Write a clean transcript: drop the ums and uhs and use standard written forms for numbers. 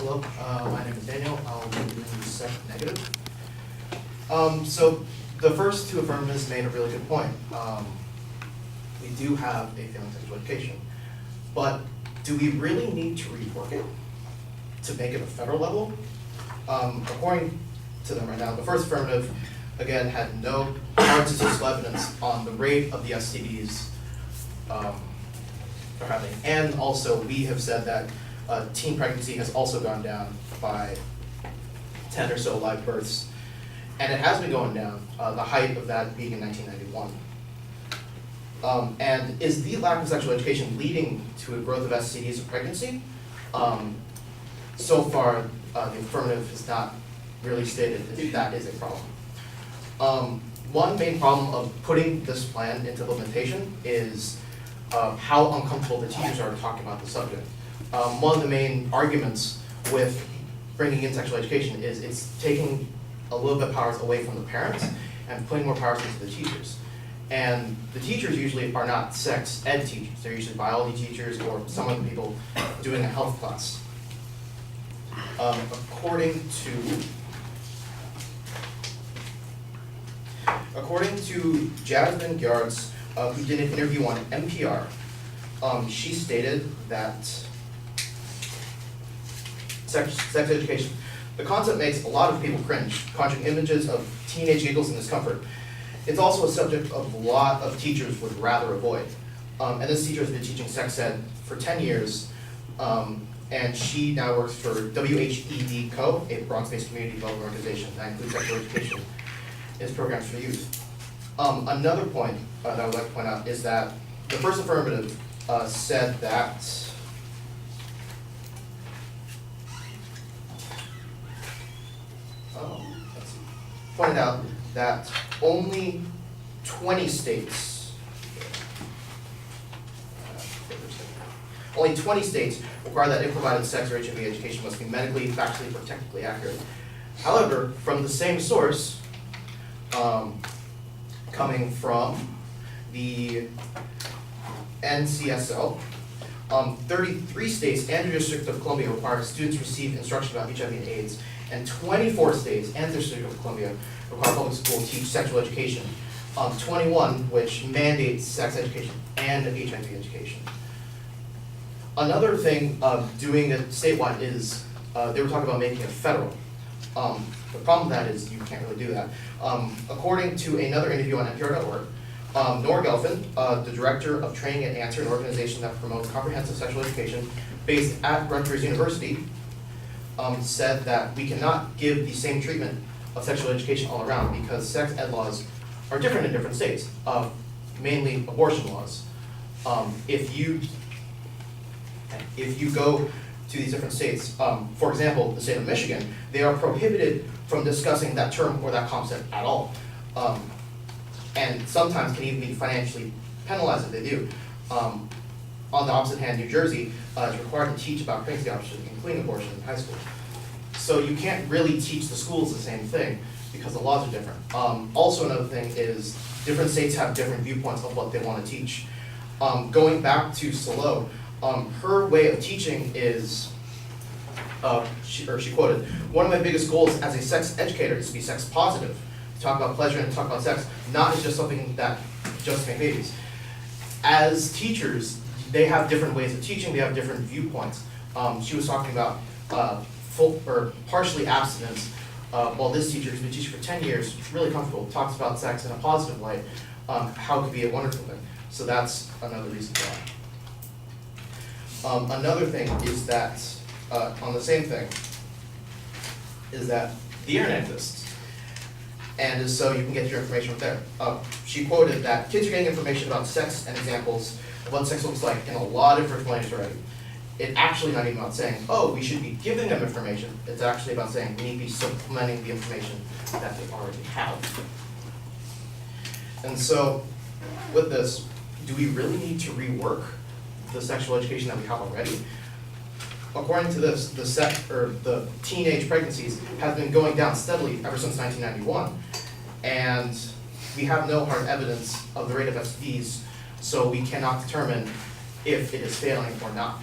Hello, my name is Daniel. I'll be doing the second negative. So the first two affirmatives made a really good point. We do have a failing sexual education, but do we really need to rework it to make it a federal level? According to them right now, the first affirmative, again, had no hard statistical evidence on the rate of the STDs are happening. And also, we have said that teen pregnancy has also gone down by 10 or so live births. And it has been going down, the height of that being in 1991. And is the lack of sexual education leading to a growth of STDs in pregnancy? So far, the affirmative has not really stated that that is a problem. One main problem of putting this plan into implementation is how uncomfortable the teachers are talking about the subject. One of the main arguments with bringing in sexual education is it's taking a little bit of powers away from the parents and putting more powers into the teachers. And the teachers usually are not sex ed teachers. They're usually biology teachers or some of the people doing a health class. According to Jasmine Gyards, who did an interview on NPR, she stated that sex education, the concept makes a lot of people cringe, conjuring images of teenage giggles and discomfort. It's also a subject of a lot of teachers would rather avoid. And this teacher has been teaching sex ed for 10 years, and she now works for WHED Co., a Bronx-based community development organization that includes sexual education in its programs for youth. Another point that I would like to point out is that the first affirmative said that pointed out that only 20 states require that if provided sex or HIV education must be medically, factually, or technically accurate. However, from the same source, coming from the NCSL, 33 states and the District of Columbia require students receive instruction about HIV and AIDS, and 24 states and the District of Columbia require public school to teach sexual education. 21 which mandates sex education and HIV education. Another thing of doing it statewide is they were talking about making it federal. The problem with that is you can't really do that. According to another interview on NPR.org, Nora Gelfand, the director of training at Answer, an organization that promotes comprehensive sexual education based at Rutgers University, said that we cannot give the same treatment of sexual education all around because sex ed laws are different in different states, mainly abortion laws. If you go to these different states, for example, the state of Michigan, they are prohibited from discussing that term or that concept at all. And sometimes can even be financially penalized if they do. On the opposite hand, New Jersey is required to teach about pregnancy options, including abortion in high school. So you can't really teach the schools the same thing because the laws are different. Also another thing is different states have different viewpoints of what they want to teach. Going back to Salo, her way of teaching is, she quoted, "One of my biggest goals as a sex educator is to be sex positive. To talk about pleasure and to talk about sex, not as just something that just make babies." As teachers, they have different ways of teaching, they have different viewpoints. She was talking about full or partially abstinence, while this teacher who's been teaching for 10 years, really comfortable, talks about sex in a positive light, how it could be a wonderful thing. So that's another reason why. Another thing is that, on the same thing, is that the internet exists. And so you can get your information from there. She quoted that kids are getting information about sex and examples of what sex looks like in a lot of different ways already. It's actually not even about saying, oh, we should be giving them information. It's actually about saying we need to be supplementing the information that they already have. And so with this, do we really need to rework the sexual education that we have already? According to this, the teenage pregnancies have been going down steadily ever since 1991, and we have no hard evidence of the rate of STDs, so we cannot determine if it is failing or not.